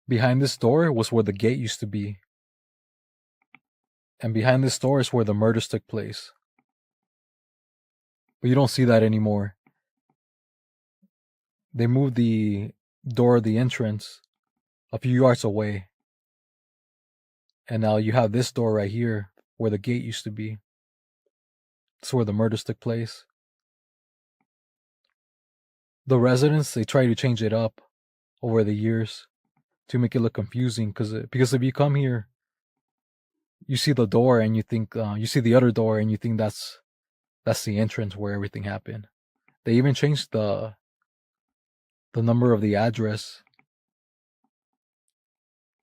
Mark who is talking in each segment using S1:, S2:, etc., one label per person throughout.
S1: Behind this door was where the gate used to be. And behind this door is where the murders took place. But you don't see that anymore. They moved the door of the entrance a few yards away. And now you have this door right here where the gate used to be. It's where the murders took place. The residents, they try to change it up over the years to make it look confusing because if you come here, you see the door and you think you see the other door and you think that's the entrance where everything happened. They even changed the number of the address.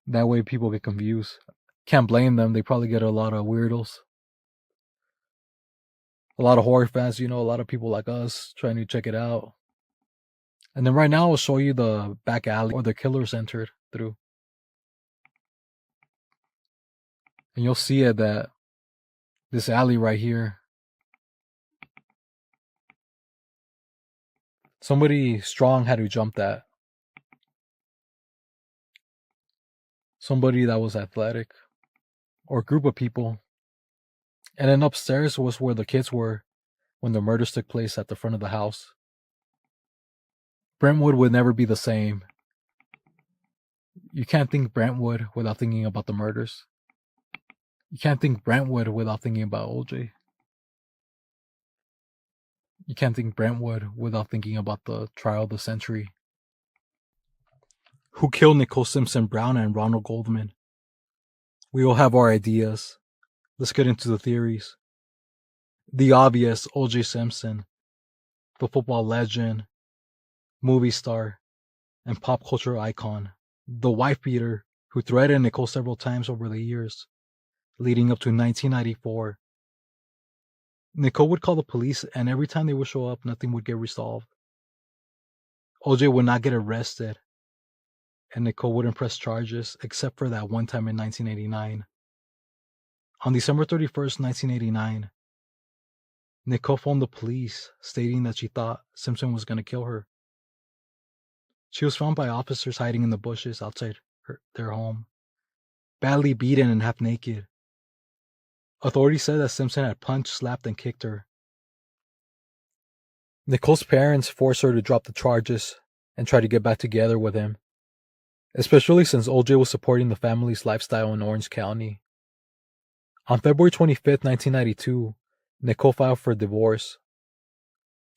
S1: That way people get confused. Can't blame them. They probably get a lot of weirdos. A lot of horror fans, a lot of people like us trying to check it out. And then right now I'll show you the back alley where the killers entered through. And you'll see it that this alley right here, somebody strong had to jump that. Somebody that was athletic. Or a group of people. And then upstairs was where the kids were when the murders took place at the front of the house. Brentwood would never be the same. You can't think Brentwood without thinking about the murders. You can't think Brentwood without thinking about OJ. You can't think Brentwood without thinking about the trial of the century. Who killed Nicole Simpson Brown and Ronald Goldman? We all have our ideas. Let's get into the theories. The obvious, OJ Simpson, the football legend, movie star, and pop culture icon. The wife beater who threatened Nicole several times over the years, leading up to 1994. Nicole would call the police, and every time they would show up, nothing would get resolved. OJ would not get arrested, and Nicole wouldn't press charges, except for that one time in 1989. On December 31st, 1989, Nicole phoned the police, stating that she thought Simpson was going to kill her. She was found by officers hiding in the bushes outside their home, badly beaten and half naked. Authorities said that Simpson had punched, slapped, and kicked her. Nicole's parents forced her to drop the charges and try to get back together with him, especially since OJ was supporting the family's lifestyle in Orange County. On February 25th, 1992, Nicole filed for divorce.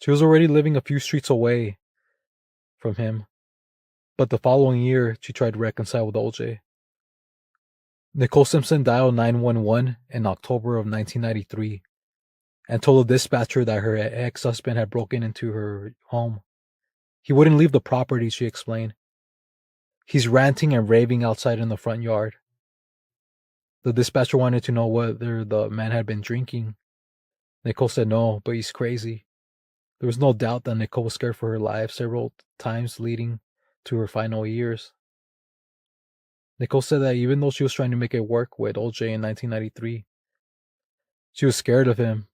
S1: She was already living a few streets away from him, but the following year, she tried to reconcile with OJ. Nicole Simpson dialed 911 in October of 1993 and told the dispatcher that her ex-husband had broken into her home. He wouldn't leave the property, she explained. He's ranting and raving outside in the front yard. The dispatcher wanted to know whether the man had been drinking. Nicole said no, but he's crazy. There was no doubt that Nicole was scared for her life several times leading to her final years. Nicole said that even though she was trying to make it work with OJ in 1993, she was scared of him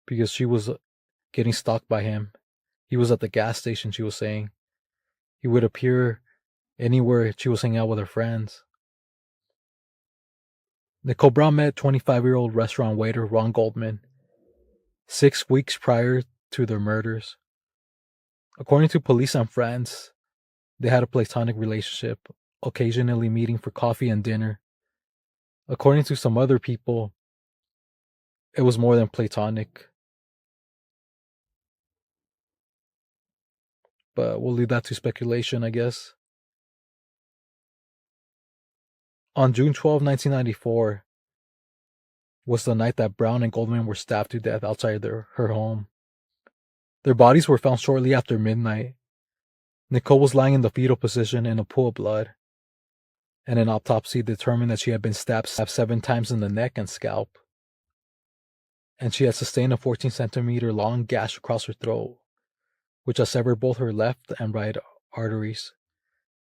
S1: because she was getting stalked by him. He was at the gas station, she was saying. He would appear anywhere she was hanging out with her friends. Nicole Brown met 25-year-old restaurant waiter Ron Goldman 6 weeks prior to their murders. According to police and friends, they had a platonic relationship, occasionally meeting for coffee and dinner. According to some other people, it was more than platonic. But we'll leave that to speculation, I guess. On June 12, 1994, was the night that Brown and Goldman were stabbed to death outside her home. Their bodies were found shortly after midnight. Nicole was lying in the fetal position in a pool of blood, and an autopsy determined that she had been stabbed 7 times in the neck and scalp, and she had sustained a 14-centimeter long gash across her throat, which had severed both her left and right arteries.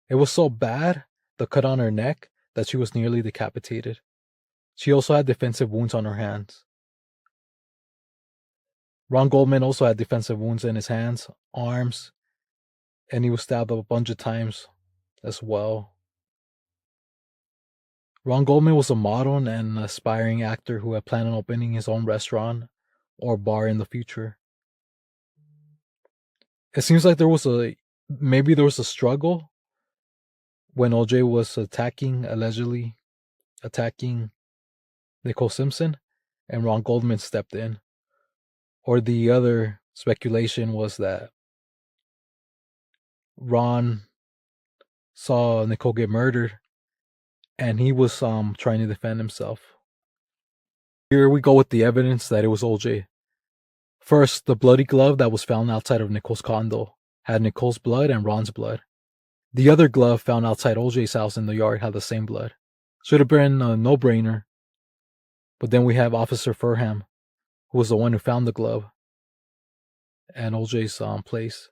S1: It was so bad, the cut on her neck, that she was nearly decapitated. She also had defensive wounds on her hands. Ron Goldman also had defensive wounds in his hands, arms, and he was stabbed a bunch of times as well. Ron Goldman was a model and an aspiring actor who had planned on opening his own restaurant or bar in the future. It seems like maybe there was a struggle when OJ was allegedly attacking Nicole Simpson, and Ron Goldman stepped in. Or the other speculation was that Ron saw Nicole get murdered and he was trying to defend himself. Here we go with the evidence that it was OJ. First, the bloody glove that was found outside of Nicole's condo had Nicole's blood and Ron's blood. The other glove found outside OJ's house in the yard had the same blood. Should have been a no-brainer. But then we have Officer Furham, who was the one who found the glove at OJ's place.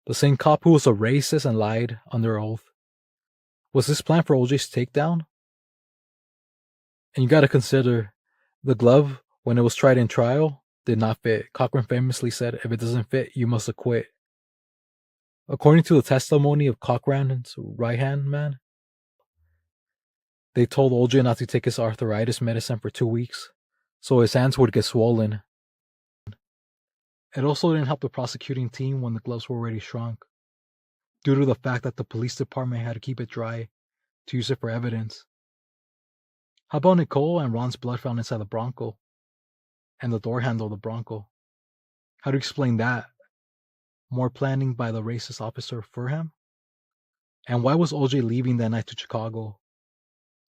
S1: The same cop who was a racist and lied under oath. Was this planned for OJ's takedown? And you gotta consider, the glove, when it was tried in trial, did not fit. Cochran famously said, if it doesn't fit, you must acquit. According to the testimony of Cochran's right-hand man, they told OJ not to take his arthritis medicine for 2 weeks, so his hands would get swollen. It also didn't help the prosecuting team when the gloves were already shrunk, due to the fact that the police department had to keep it dry to use it for evidence. How about Nicole and Ron's blood found inside the Bronco and the door handle of the Bronco? How to explain that? More planning by the racist officer Furham? And why was OJ leaving that night to Chicago?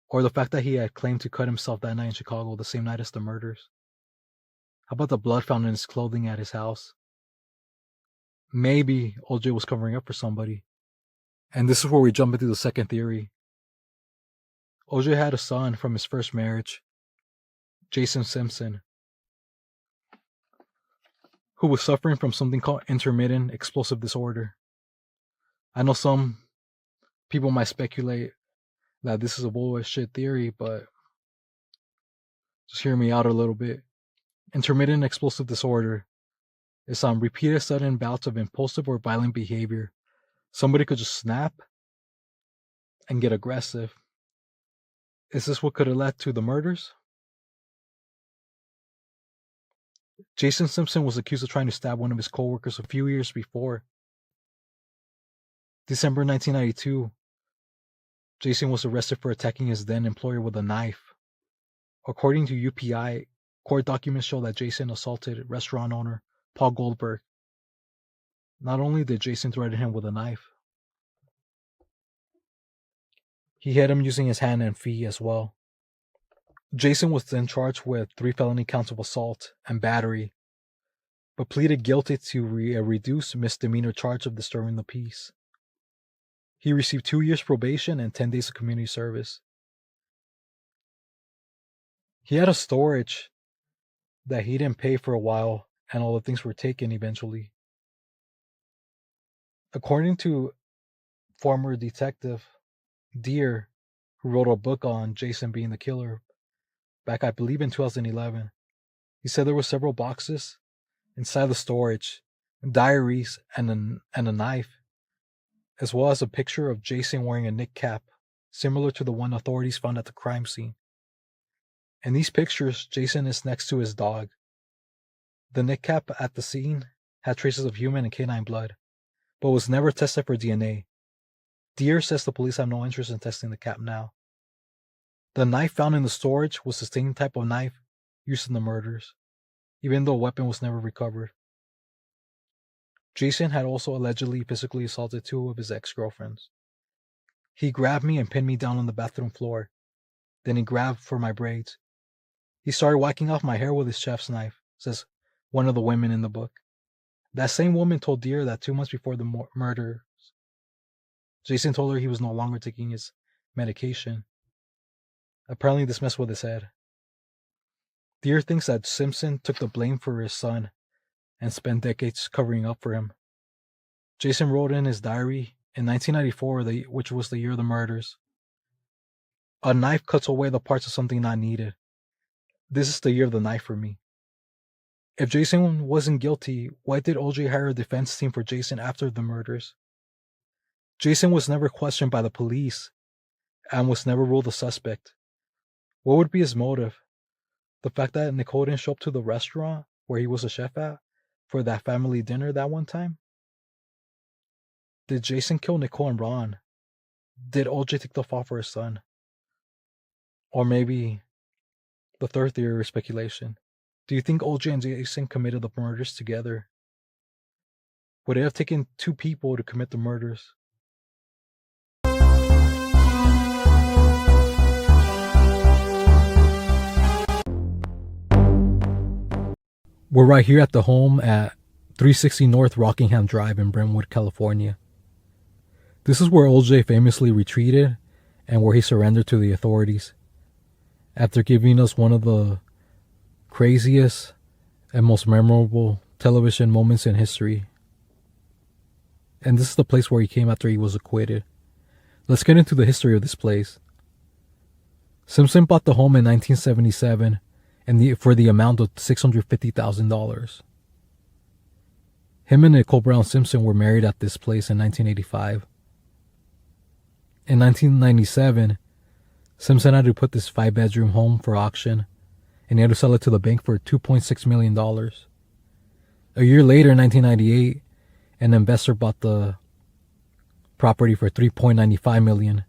S1: Or the fact that he had claimed to cut himself that night in Chicago, the same night as the murders? How about the blood found in his clothing at his house? Maybe OJ was covering up for somebody. And this is where we jump into the second theory. OJ had a son from his first marriage, Jason Simpson, who was suffering from something called intermittent explosive disorder. I know some people might speculate that this is a bullshit theory, but just hear me out a little bit. Intermittent explosive disorder is repeated sudden bouts of impulsive or violent behavior. Somebody could just snap and get aggressive. Is this what could have led to the murders? Jason Simpson was accused of trying to stab one of his co-workers a few years before. December 1992, Jason was arrested for attacking his then employer with a knife. According to UPI, court documents show that Jason assaulted restaurant owner Paul Goldberg. Not only did Jason threaten him with a knife, he hit him using his hand and feet as well. Jason was then charged with 3 felony counts of assault and battery, but pleaded guilty to a reduced misdemeanor charge of disturbing the peace. He received 2 years probation and 10 days of community service. He had a storage that he didn't pay for a while, and all the things were taken eventually. According to former detective Deere, who wrote a book on Jason being the killer back, I believe, in 2011, he said there were several boxes inside the storage, diaries, and a knife, as well as a picture of Jason wearing a Nick cap, similar to the one authorities found at the crime scene. In these pictures, Jason is next to his dog. The Nick cap at the scene had traces of human and canine blood, but was never tested for DNA. Deere says the police have no interest in testing the cap now. The knife found in the storage was the same type of knife used in the murders, even though a weapon was never recovered. Jason had also allegedly physically assaulted 2 of his ex-girlfriends. He grabbed me and pinned me down on the bathroom floor. Then he grabbed for my braids. He started whacking off my hair with his chef's knife, says one of the women in the book. That same woman told Deere that 2 months before the murders, Jason told her he was no longer taking his medication. Apparently this messed with his head. Deere thinks that Simpson took the blame for his son and spent decades covering up for him. Jason wrote in his diary in 1994, which was the year of the murders, "A knife cuts away the parts of something not needed. This is the year of the knife for me." If Jason wasn't guilty, why did OJ hire a defense team for Jason after the murders? Jason was never questioned by the police and was never ruled a suspect. What would be his motive? The fact that Nicole didn't show up to the restaurant where he was a chef at for that family dinner that one time? Did Jason kill Nicole and Ron? Did OJ take the fall for his son? Or maybe the third theory or speculation. Do you think OJ and Jason committed the murders together? Would it have taken two people to commit the murders? We're right here at the home at 360 North Rockingham Drive in Brentwood, California. This is where OJ famously retreated and where he surrendered to the authorities after giving us one of the craziest and most memorable television moments in history. And this is the place where he came after he was acquitted. Let's get into the history of this place. Simpson bought the home in 1977 for the amount of $650,000. Him and Nicole Brown Simpson were married at this place in 1985. In 1997, Simpson had to put this 5-bedroom home for auction, and he had to sell it to the bank for $2.6 million. A year later, in 1998, an investor bought the property for $3.95 million.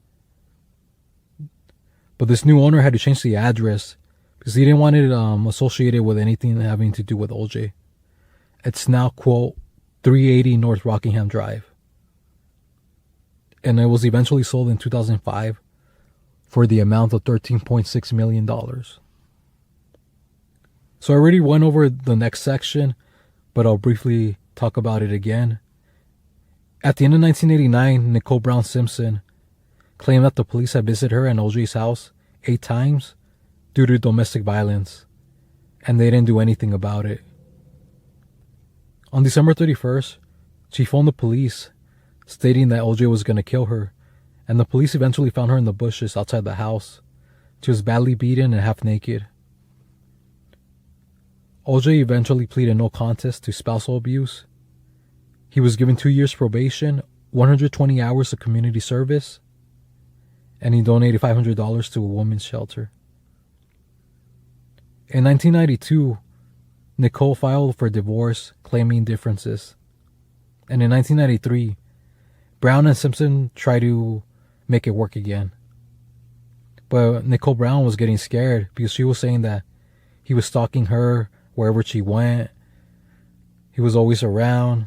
S1: But this new owner had to change the address because he didn't want it associated with anything having to do with OJ. It's now, quote, 380 North Rockingham Drive. And it was eventually sold in 2005 for the amount of $13.6 million. So I already went over the next section, but I'll briefly talk about it again. At the end of 1989, Nicole Brown Simpson claimed that the police had visited her and OJ's house 8 times due to domestic violence, and they didn't do anything about it. On December 31st, she phoned the police stating that OJ was going to kill her, and the police eventually found her in the bushes outside the house. She was badly beaten and half naked. OJ eventually pleaded no contest to spousal abuse. He was given 2 years probation, 120 hours of community service, and he donated $500 to a women's shelter. In 1992, Nicole filed for divorce, claiming differences. And in 1993, Brown and Simpson tried to make it work again. But Nicole Brown was getting scared because she was saying that he was stalking her wherever she went. He was always around.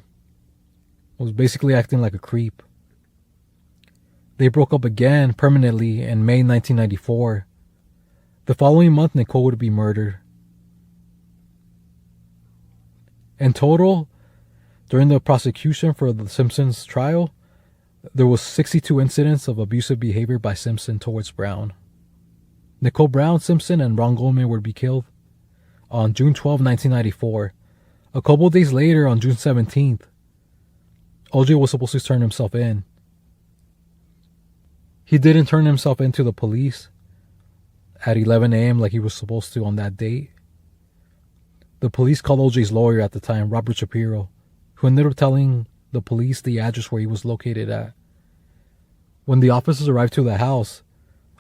S1: Was basically acting like a creep. They broke up again permanently in May 1994. The following month, Nicole would be murdered. In total, during the prosecution for the Simpsons trial, there was 62 incidents of abusive behavior by Simpson towards Brown. Nicole Brown Simpson and Ron Goldman would be killed on June 12, 1994. A couple days later, on June 17th, OJ was supposed to turn himself in. He didn't turn himself in to the police at 11 a.m. like he was supposed to on that date. The police called OJ's lawyer at the time, Robert Shapiro, who ended up telling the police the address where he was located at. When the officers arrived to the house,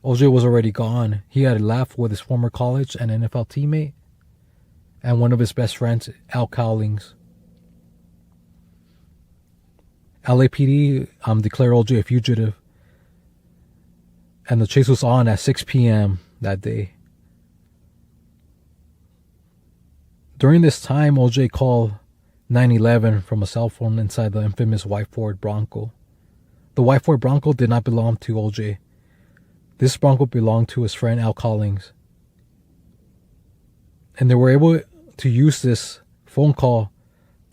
S1: OJ was already gone. He had left with his former college and NFL teammate and one of his best friends, Al Cowlings. LAPD declared OJ a fugitive, and the chase was on at 6 p.m. that day. During this time, OJ called 911 from a cell phone inside the infamous white Ford Bronco. The white Ford Bronco did not belong to OJ. This Bronco belonged to his friend Al Cowlings. And they were able to use this phone call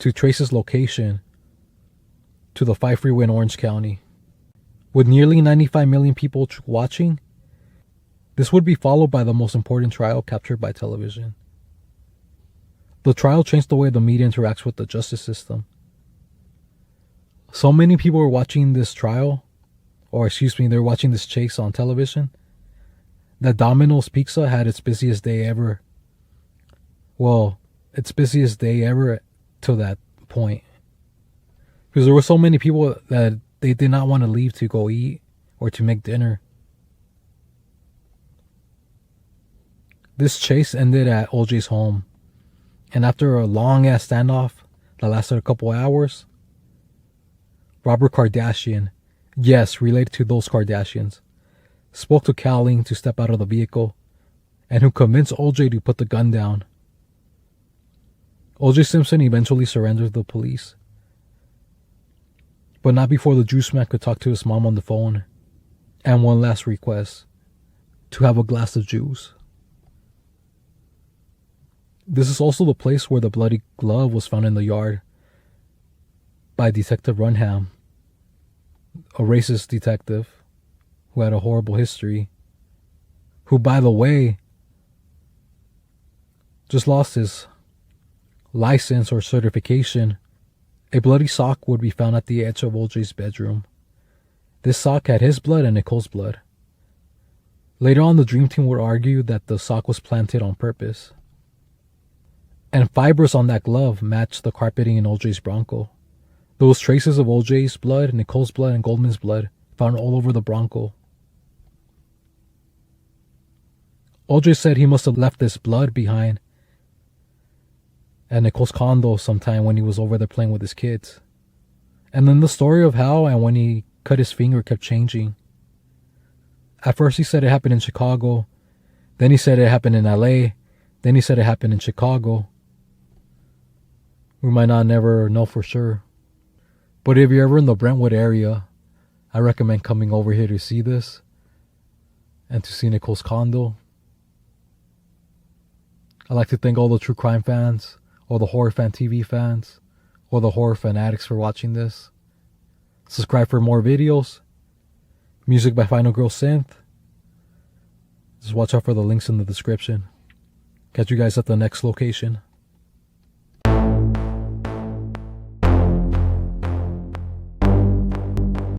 S1: to trace his location to the 5 freeway in Orange County. With nearly 95 million people watching, this would be followed by the most important trial captured by television. The trial changed the way the media interacts with the justice system. So many people were watching this trial, they were watching this chase on television, that Domino's Pizza had its busiest day ever. Well, its busiest day ever till that point. Because there were so many people that they did not want to leave to go eat or to make dinner. This chase ended at OJ's home, and after a long-ass standoff that lasted a couple hours, Robert Kardashian, yes, related to those Kardashians, spoke to Colleen to step out of the vehicle and who convinced OJ to put the gun down. OJ Simpson eventually surrendered to the police, but not before the juice man could talk to his mom on the phone, and one last request, to have a glass of juice. This is also the place where the bloody glove was found in the yard by Detective Runham, a racist detective who had a horrible history, who, by the way, just lost his license or certification. A bloody sock would be found at the edge of OJ's bedroom. This sock had his blood and Nicole's blood. Later on, the Dream Team would argue that the sock was planted on purpose. And fibers on that glove matched the carpeting in OJ's Bronco. There was traces of OJ's blood, Nicole's blood, and Goldman's blood found all over the Bronco. OJ said he must have left this blood behind at Nicole's condo sometime when he was over there playing with his kids. And then the story of how and when he cut his finger kept changing. At first he said it happened in Chicago, then he said it happened in LA, then he said it happened in Chicago. We might not never know for sure. But if you're ever in the Brentwood area, I recommend coming over here to see this and to see Nicole's condo. I'd like to thank all the true crime fans, or the horror fan TV fans, or the horror fanatics for watching this. Subscribe for more videos. Music by Final Girl Synth. Just watch out for the links in the description. Catch you guys at the next location.